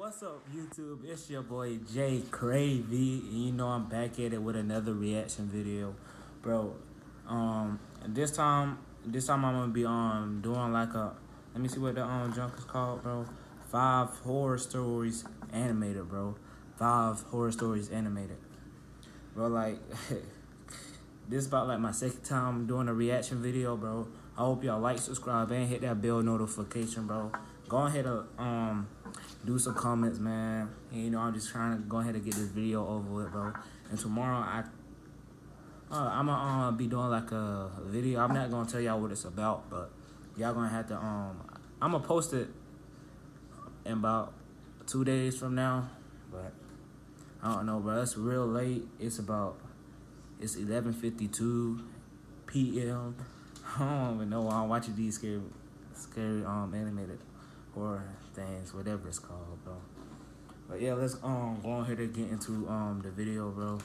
What's up, YouTube? It's your boy Jay Cravey, and you know I'm back at it with another reaction video, bro. This time I'm gonna be doing like a, let me see what the junk is called, bro. 5 horror stories animated, bro. 5 horror stories animated, bro. Like this is about like my second time doing a reaction video, bro. I hope y'all like, subscribe, and hit that bell notification, bro. Go ahead and do some comments, man. And, you know, I'm just trying to go ahead and get this video over with, bro. And tomorrow I'm gonna be doing like a video. I'm not gonna tell y'all what it's about, but y'all gonna have to I'm gonna post it in about 2 days from now. But I don't know, bro. It's real late. It's 11:52 p.m. I don't even know why I'm watching these scary animated horror things, whatever it's called, bro. But yeah, let's go ahead and get into the video, bro.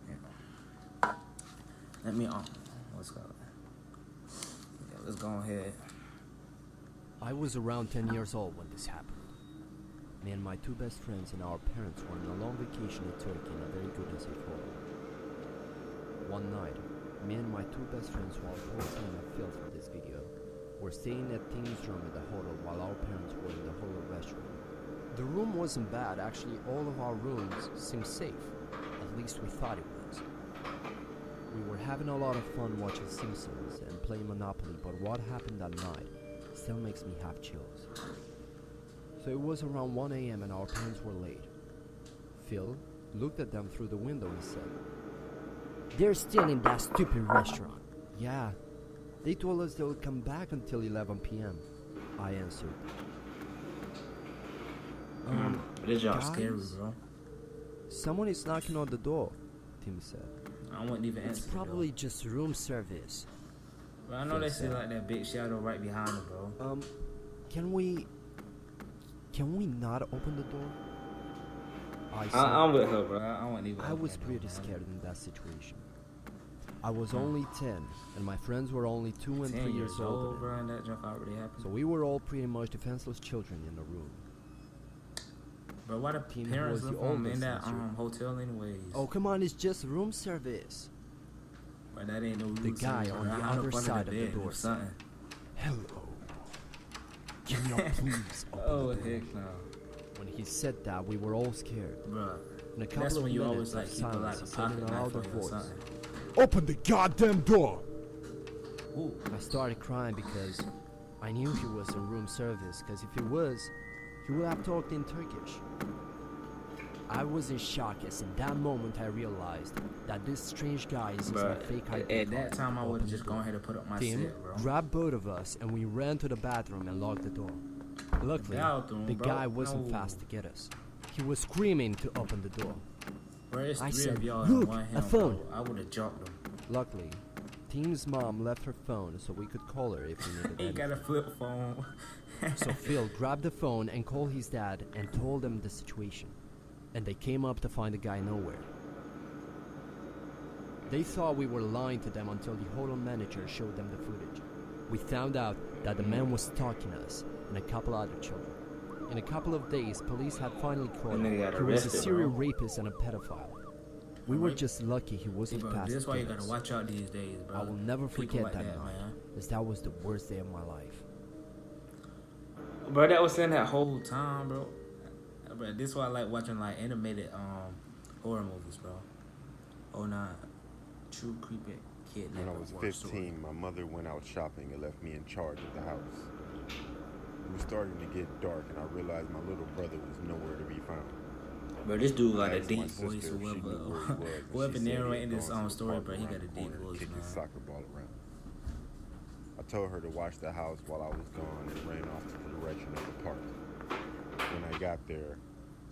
Yeah. Let me let's go. Yeah, let's go ahead. I was around 10 years old when this happened. Me and my two best friends and our parents were on a long vacation in Turkey in a very good and safe hotel. One night, me and my two best friends, who I'll post in a field for this video, were staying at Tim's room at the hotel while our parents were in the hotel restaurant. The room wasn't bad. Actually, all of our rooms seemed safe. At least we thought it was. We were having a lot of fun watching Simpsons and playing Monopoly, but what happened that night still makes me have chills. So it was around 1 a.m. and our parents were late. Phil looked at them through the window and said, "They're still in that stupid restaurant." "Yeah, they told us they would come back until 11 p.m. I answered. This y'all guys? scary, bro. "Someone is knocking on the door," Tim said. I wouldn't even "It's answer. probably just room service." But I know they see like that big shadow right behind them, bro. Can we not open the door?" I said. I'm with her, bro. I wouldn't even. I was pretty scared in that situation. I was only 10, and my friends were only 2 and 3 years old, bro, and that junk already happened. so we were all pretty much defenseless children in the room. But why the Tim parents was live the in oldest that sister. hotel anyways? "Oh, come on, it's just room service." But that ain't no room The guy service, on bro. the I hide other up under side of the bed or door something. "Hello. Can you please open Oh the door?" heck no, When he said that, we were all scared. bro. In a couple That's of when you minutes always like of keep silence, like he a said pocket in a knife louder on you or voice, something. "Open the goddamn door!" Ooh. I started crying because I knew he was in room service, because if he was, he would have talked in Turkish. I was in shock as in that moment I realized that this strange guy is using a fake ID At that card time, I to would open have just the gone door. ahead and put up my Tim set, bro. grabbed both of us and we ran to the bathroom and locked the door. Luckily, Bathroom, the bro? guy wasn't No. fast to get us. He was screaming to open the door. Bro, it's I 3 said, of y'all "Look, and one a him, phone." bro. I would have jumped him. Luckily, Tim's mom left her phone so we could call her if we needed He got a anything. flip phone. So Phil grabbed the phone and called his dad and told them the situation. And they came up to find the guy nowhere. They thought we were lying to them until the hotel manager showed them the footage. We found out that the man was stalking us and a couple other children. In a couple of days, police had finally caught him. nigga got He was a arrested, serial bro. rapist and a pedophile. We were just lucky he See, wasn't bro, fast that's to why you get gotta us. watch out these days, bro. I will never People forget like that that, night, man. as that was the worst day of my life. Bro, that was in that whole time, bro. Bro, this is why I like watching like animated horror movies, bro. Oh nah, true creepy kid. When I was 15, my mother went out shopping and left me in charge of the house. It was starting to get dark, and I realized my little brother was nowhere to be found. Bro, this dude got I a asked my deep sister voice. if she knew where he was, and Whoever she said he had narrating this gone to the story, park bro, he around got a the deep corner to voice, kick his man. soccer ball around. I told her to watch the house while I was gone and ran off to the direction of the park. When I got there,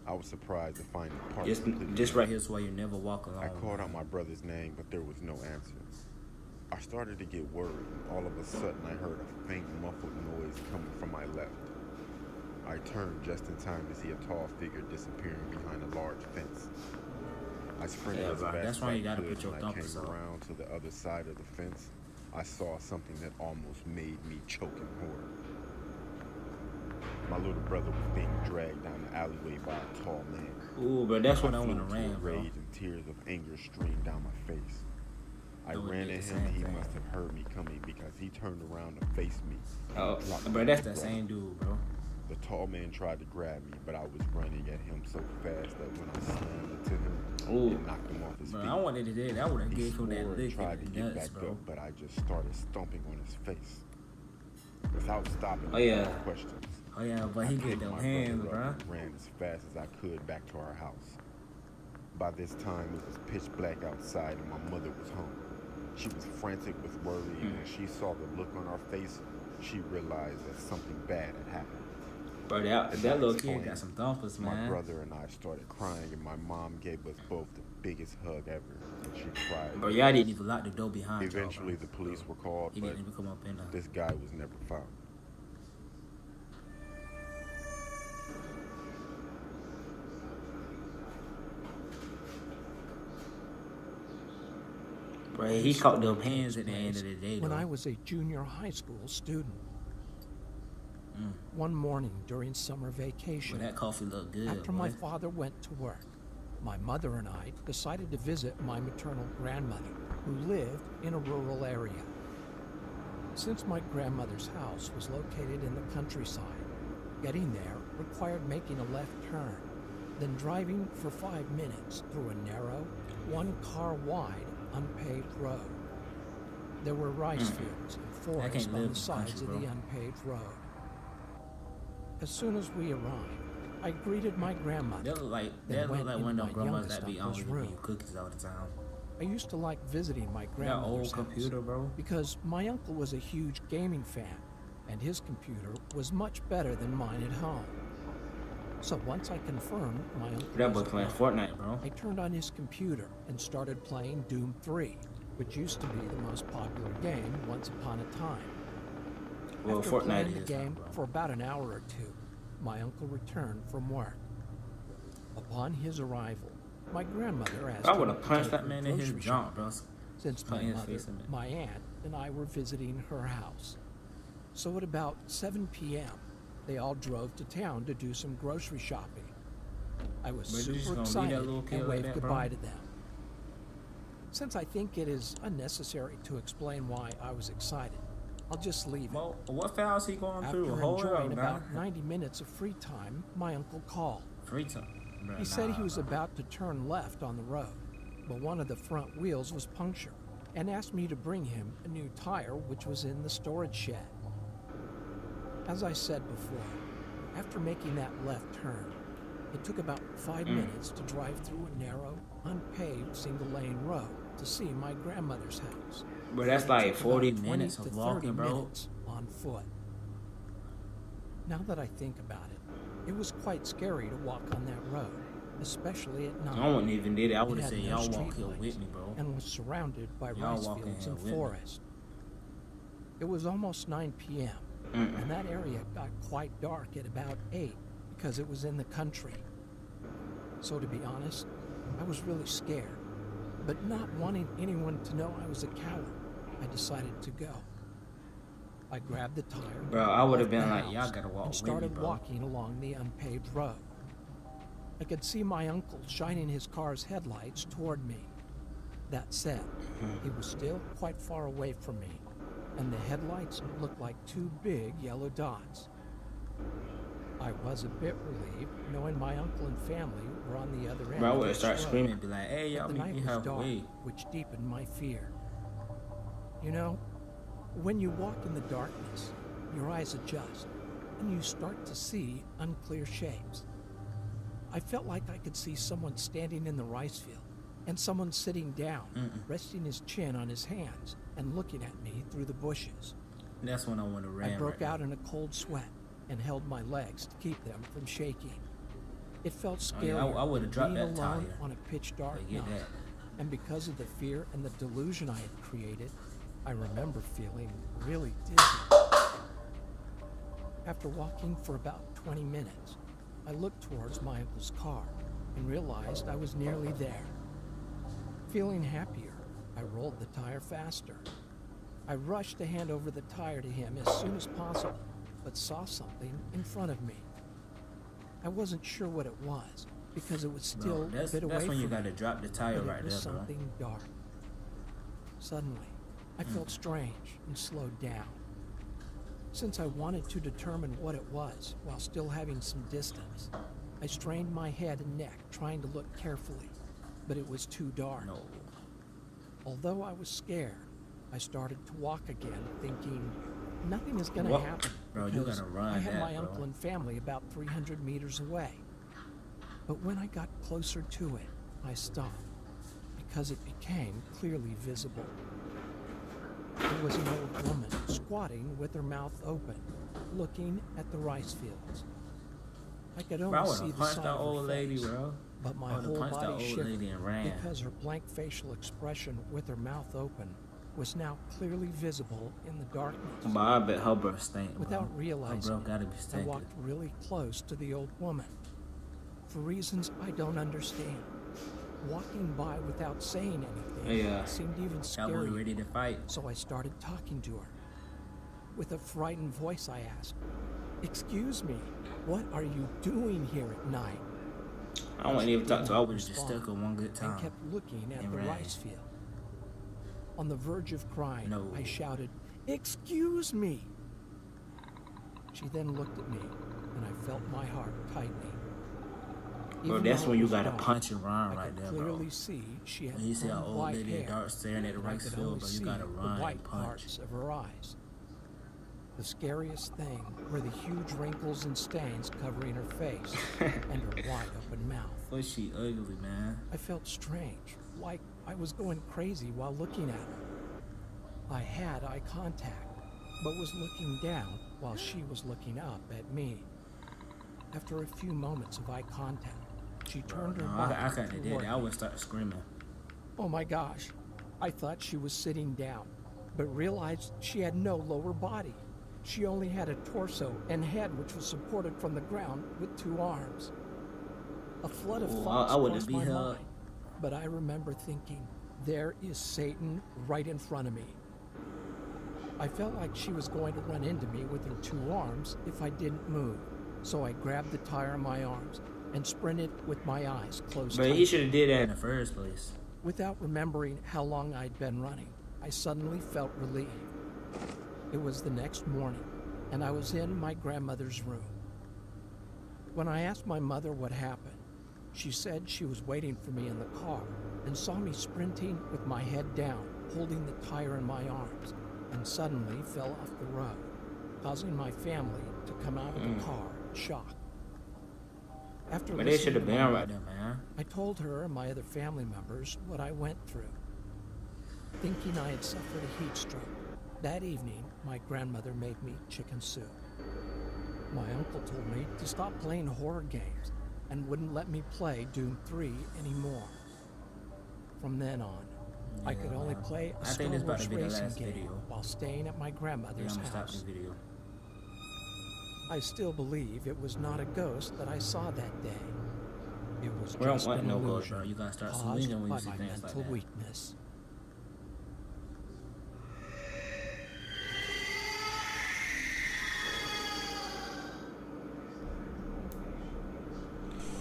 I was surprised to find the park completely This right empty. here is why you never walk alone. I called out my brother's name, but there was no answer. I started to get worried, and all of a sudden I heard a faint muffled noise coming from my left. I turned just in time to see a tall figure disappearing behind a large fence. I sprinted Yeah, as bro, fast that's as why I you gotta could, put your and I came thumbs up. around to the other side of the fence. I saw something that almost made me choke in horror. My little brother was being dragged down the alleyway by a tall man. Ooh, bro, that's when I flew want to into a ran, bro. rage and tears of anger streamed down my face. I I would ran do at the him. same He thing. must have heard me coming because he turned around and faced me. Oh, Dropped bro, me that's to the that ground. same dude, bro. The tall man tried to grab me, but I was running at him so fast that when I slammed into him, Ooh. it knocked him off his Bro, feet. I wanted to do that. I would have He gave him swore that and lick tried to in the get nuts, back bro. up, but I just started stomping on his face. Without stopping, Oh, I yeah. asked questions. Oh yeah, but I he picked get them my hands, brother bro. up and ran as fast as I could back to our house. By this time, it was pitch black outside and my mother was home. She was frantic with worry, and when she saw the look on our face, she realized that something bad had happened. Bro, that As I little kid explained, got some thumpers, My man. brother and I started crying, and my mom gave us both the biggest hug ever, and she cried. Bro, y'all didn't even lock the door behind y'all, Eventually, bro. the police were called, He but didn't even come up in there. this guy was never found. Bro, he caught them hands at the end of the day, When though. I was a junior high school student. Mm. One morning during summer Bro, vacation, that coffee looked good, after boy. my father went to work, my mother and I decided to visit my maternal grandmother, who lived in a rural area. Since my grandmother's house was located in the countryside, getting there required making a left turn, then driving for 5 minutes through a narrow, one-car-wide, unpaved road. There were rice fields and forests can't on live in the the sides country, of the bro. unpaved road. As soon as we arrived, I greeted my grandmother. That look like then that look went like into one of them my grandmas youngest that be uncle's on giving you room. cookies all the time. I used to like visiting my That grandmother's old computer, house bro. because my uncle was a huge gaming fan, and his computer was much better than mine at home. So once I confirmed my uncle That boy was playing at home, Fortnite, bro. I turned on his computer and started playing Doom 3, which used to be the most popular game once upon a time. Well, After Fortnite playing the is game now, bro. for about an hour or two, my uncle returned from work. Upon his arrival, my grandmother asked I him would have to punched take that her man in his grocery junk, shopping, bro. since my Put his mother, face in it. my aunt, and I were visiting her house. So at about 7 p.m., they all drove to town to do some grocery shopping. I was But you just super gonna leave that excited little kid and like waved that, bro? goodbye to them. Since I think it is unnecessary to explain why I was excited, I'll just leave it. Well, what files he going through? After Hold enjoying up, about man. 90 minutes of free time, my uncle called. Free time. Bro, He said he nah, was bro. about to turn left on the road, but one of the front wheels was punctured, and asked me to bring him a new tire which was in the storage shed. As I said before, after making that left turn, it took about 5 minutes to drive through a narrow, unpaved single-lane road to see my grandmother's house. Bro, that's It like took 40 about 20 minutes to of 30 walking, bro. minutes on foot. Now that I think about it, it was quite scary to walk on that road, especially at night. I wouldn't even did it. I It would have had said, no y'all walk here streetlights with me, bro. and was surrounded by Y'all rice walk in fields here and with me. forest. It was almost 9 p.m., and that area got quite dark at about 8 because it was in the country. So to be honest, I was really scared, but not wanting anyone to know I was a coward, I decided to go. I grabbed the tire. Bro, I would have left been the like, house, y'all gotta walk and with me, started bro. walking along the unpaved road. I could see my uncle shining his car's headlights toward me. That said, he was still quite far away from me, and the headlights looked like two big yellow dots. I was a bit relieved knowing my uncle and family were on the other end Bro, I of would have this started road. screaming and be like, hey, y'all But the meet night me was dark, halfway. which deepened my fear. You know, when you walk in the darkness, your eyes adjust, and you start to see unclear shapes. I felt like I could see someone standing in the rice field, and someone sitting down, resting his chin on his hands, and looking at me through the bushes. That's when I would have ran. I broke right out in a cold sweat and held my legs to keep them from shaking. It felt Oh, scary yeah, I would've dropped being that alone tire. on a pitch dark I get night. that. And because of the fear and the delusion I had created, I remember feeling really dizzy. After walking for about 20 minutes, I looked towards my uncle's car and realized I was nearly there. Feeling happier, I rolled the tire faster. I rushed to hand over the tire to him as soon as possible, but saw something in front of me. I wasn't sure what it was because it was still Bro, a bit away that's when you from me, gotta drop the tire but right it was there, bro. something dark. Suddenly, I felt strange and slowed down. Since I wanted to determine what it was while still having some distance, I strained my head and neck trying to look carefully, but it was too dark. No. Although I was scared, I started to walk again, thinking nothing is going to Walk. happen Bro, you because gotta run I had that, my bro. uncle and family about 300 meters away. But when I got closer to it, I stopped because it became clearly visible. There was an old woman squatting with her mouth open, looking at the rice fields. I could Bro, I only would see have the punched side that of her old lady, face, bro. but my I would've whole punched that body old shivered lady and ran. because her blank facial expression with her mouth open was now clearly visible in the darkness. But I bet her breath stank, bro. Without Her realizing breath gotta be I stinking. walked really close to the old woman. For reasons I don't understand, walking by without saying anything Yeah. seemed even That boy scarier. ready to fight. So I started talking to her. With a frightened voice, I asked, "Excuse me, what are you doing here at night?" I wouldn't even talk to her. I didn't would have just respond stuck her one good and time. kept looking at and the ran. rice field. On the verge of crying, No. I shouted, "Excuse me!" She then looked at me, and I felt my heart tightening. Bro, Even that's though when it you was gotta dark, punch and run I right could there, bro. clearly see she had When you see an blonde old white lady in hair, dark staring at the and I rice could field, only bro, you see gotta the run white and punch. parts of her eyes. The scariest thing were the huge wrinkles and stains covering her face and her wide open mouth. Was she ugly, man? I felt strange, like I was going crazy while looking at her. I had eye contact, but was looking down while she was looking up at me. After a few moments of eye contact, she turned her No, body I couldn't have did toward that. I me. would start screaming. Oh my gosh, I thought she was sitting down, but realized she had no lower body. She only had a torso and head which was supported from the ground with two arms. A flood of Ooh, thoughts I would've crossed beat my her mind, up. but I remember thinking, there is Satan right in front of me. I felt like she was going to run into me with her two arms if I didn't move, so I grabbed the tire in my arms and sprinted with my eyes closed But tight. he should have did that in the first place. Without remembering how long I'd been running, I suddenly felt relieved. It was the next morning, and I was in my grandmother's room. When I asked my mother what happened, she said she was waiting for me in the car and saw me sprinting with my head down, holding the tire in my arms, and suddenly fell off the road, causing my family to come out of the car in shock. After But they listening should have to been my right mother, there, man. I told her and my other family members what I went through. Thinking I had suffered a heat stroke, that evening my grandmother made me chicken soup. My uncle told me to stop playing horror games and wouldn't let me play Doom 3 anymore. From then on, I could only man. play a I Star think this about Wars to be the racing last game video. while staying at my Yeah, I'm grandmother's gonna stop house. this video. I still believe it was not a ghost that I saw that day. It was We don't just want an no ghost, illusion bro. You gotta start caused swinging when by you see my things like mental that. weakness.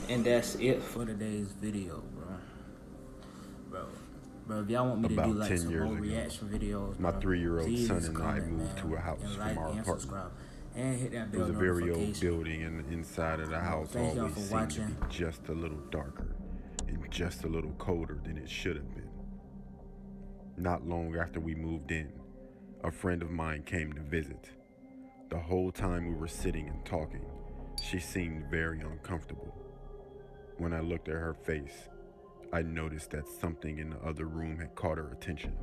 And that's it for today's video, bro, if y'all want me to About do like 10 some years more ago, reaction videos, my bro, 3-year-old please son and I comment, moved man, to a house and from like our and apartment. subscribe, and hit that It bell was a very old notification. building, and the inside of the house Thank y'all always for seemed to watching. be just a little darker and just a little colder than it should have been. Not long after we moved in, a friend of mine came to visit. The whole time we were sitting and talking, she seemed very uncomfortable. When I looked at her face, I noticed that something in the other room had caught her attention.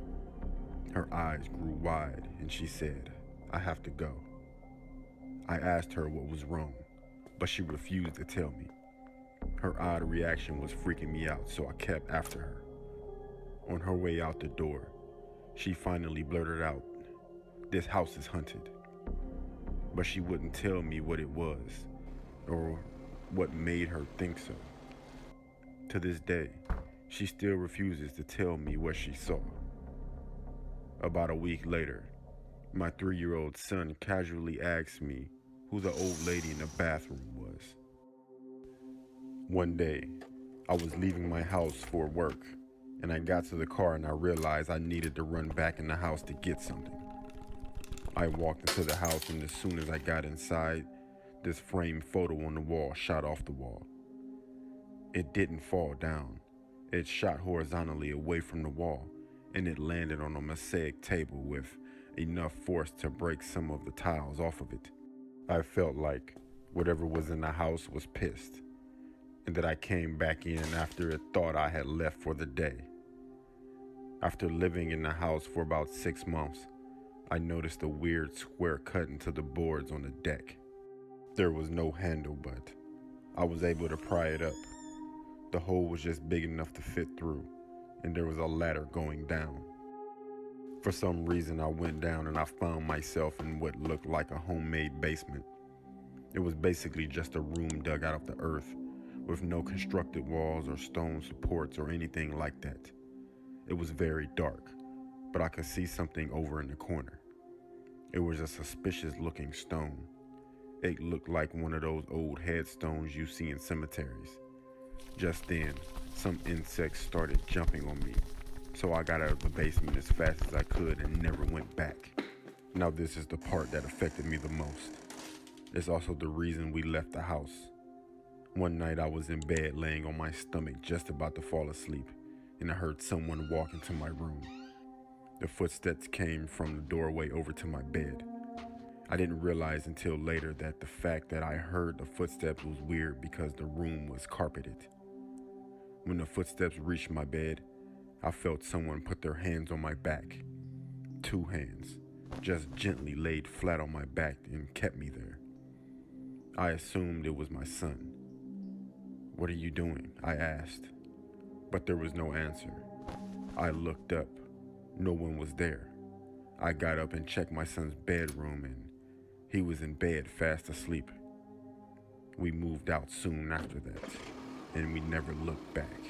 Her eyes grew wide and she said, "I have to go." I asked her what was wrong, but she refused to tell me. Her odd reaction was freaking me out, so I kept after her. On her way out the door, she finally blurted out, "This house is haunted." But she wouldn't tell me what it was or what made her think so. To this day, she still refuses to tell me what she saw. About a week later, my 3-year-old son casually asked me who the old lady in the bathroom was. One day, I was leaving my house for work, and I got to the car and I realized I needed to run back in the house to get something. I walked into the house, and as soon as I got inside, this framed photo on the wall shot off the wall. It didn't fall down. It shot horizontally away from the wall, and it landed on a mosaic table with enough force to break some of the tiles off of it. I felt like whatever was in the house was pissed, and that I came back in after it thought I had left for the day. After living in the house for about 6 months, I noticed a weird square cut into the boards on the deck. There was no handle, but I was able to pry it up. The hole was just big enough to fit through, and there was a ladder going down. For some reason, I went down and I found myself in what looked like a homemade basement. It was basically just a room dug out of the earth, with no constructed walls or stone supports or anything like that. It was very dark, but I could see something over in the corner. It was a suspicious looking stone. It looked like one of those old headstones you see in cemeteries. Just then, some insects started jumping on me, so I got out of the basement as fast as I could and never went back. Now this is the part that affected me the most. It's also the reason we left the house. One night I was in bed laying on my stomach just about to fall asleep, and I heard someone walk into my room. The footsteps came from the doorway over to my bed. I didn't realize until later that the fact that I heard the footsteps was weird because the room was carpeted. When the footsteps reached my bed, I felt someone put their hands on my back. 2 hands, just gently laid flat on my back and kept me there. I assumed it was my son. "What are you doing?" I asked, but there was no answer. I looked up. No one was there. I got up and checked my son's bedroom, and he was in bed fast asleep. We moved out soon after that, and we never looked back.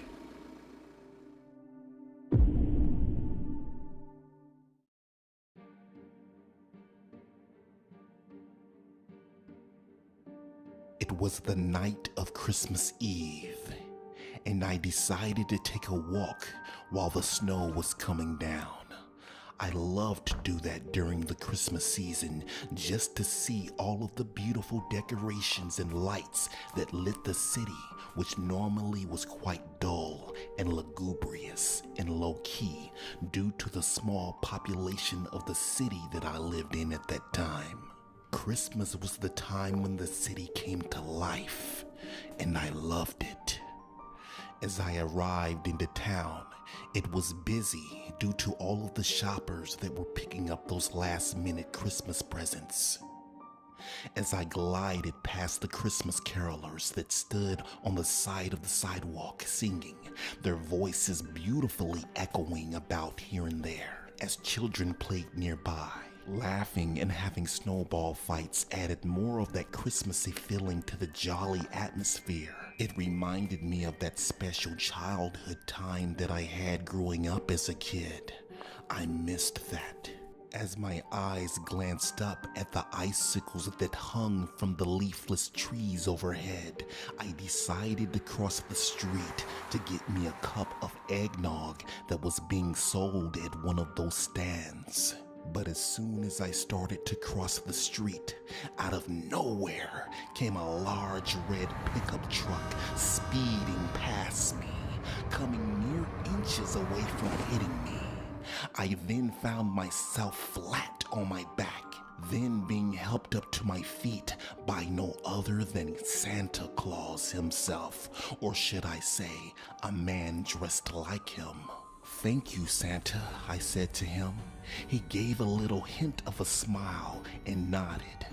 It was the night of Christmas Eve, and I decided to take a walk while the snow was coming down. I love to do that during the Christmas season, just to see all of the beautiful decorations and lights that lit the city, which normally was quite dull and lugubrious and low-key due to the small population of the city that I lived in at that time. Christmas was the time when the city came to life, and I loved it. As I arrived into town, it was busy due to all of the shoppers that were picking up those last-minute Christmas presents. As I glided past the Christmas carolers that stood on the side of the sidewalk singing, their voices beautifully echoing about here and there, as children played nearby. Laughing and having snowball fights added more of that Christmassy feeling to the jolly atmosphere. It reminded me of that special childhood time that I had growing up as a kid. I missed that. As my eyes glanced up at the icicles that hung from the leafless trees overhead, I decided to cross the street to get me a cup of eggnog that was being sold at one of those stands. But as soon as I started to cross the street, out of nowhere came a large red pickup truck speeding past me, coming mere inches away from hitting me. I then found myself flat on my back, then being helped up to my feet by no other than Santa Claus himself, or should I say, a man dressed like him. "Thank you, Santa," I said to him. He gave a little hint of a smile and nodded.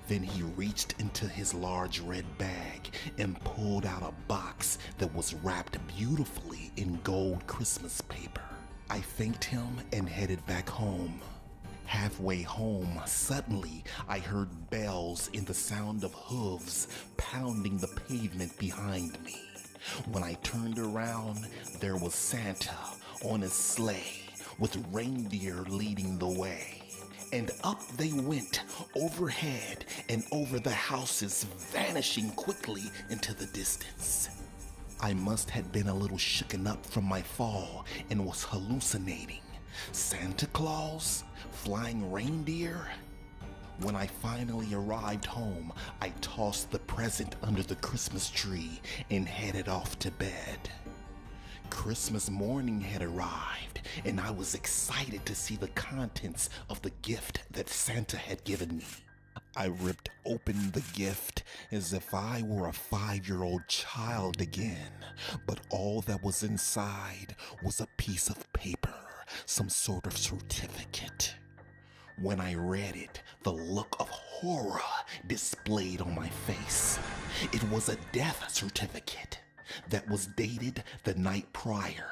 Then he reached into his large red bag and pulled out a box that was wrapped beautifully in gold Christmas paper. I thanked him and headed back home. Halfway home, suddenly I heard bells and the sound of hooves pounding the pavement behind me. When I turned around, there was Santa on his sleigh with reindeer leading the way. and up they went, overhead and over the houses, vanishing quickly into the distance. I must have been a little shooken up from my fall and was hallucinating. Santa Claus? Flying reindeer? When I finally arrived home, I tossed the present under the Christmas tree and headed off to bed. Christmas morning had arrived, and I was excited to see the contents of the gift that Santa had given me. I ripped open the gift as if I were a 5-year-old child again, but all that was inside was a piece of paper, some sort of certificate. When I read it, the look of horror displayed on my face. It was a death certificate that was dated the night prior,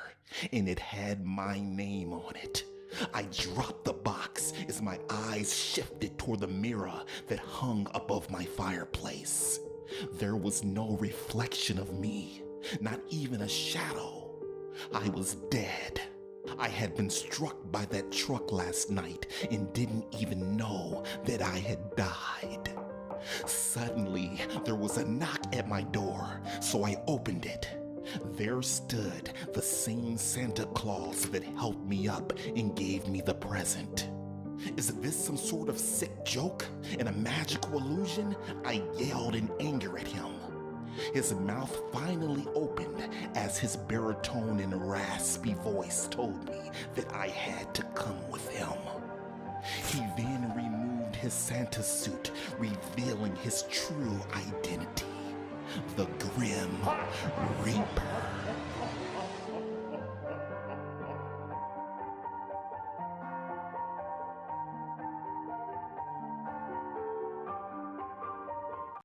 and it had my name on it. I dropped the box as my eyes shifted toward the mirror that hung above my fireplace. There was no reflection of me, not even a shadow. I was dead. I had been struck by that truck last night and didn't even know that I had died. Suddenly, there was a knock at my door, so I opened it. There stood the same Santa Claus that helped me up and gave me the present. Is this some sort of sick joke and a magical illusion? I yelled in anger at him. His mouth finally opened as his baritone and raspy voice told me that I had to come with him. He then removed his Santa suit, revealing his true identity, the Grim Reaper.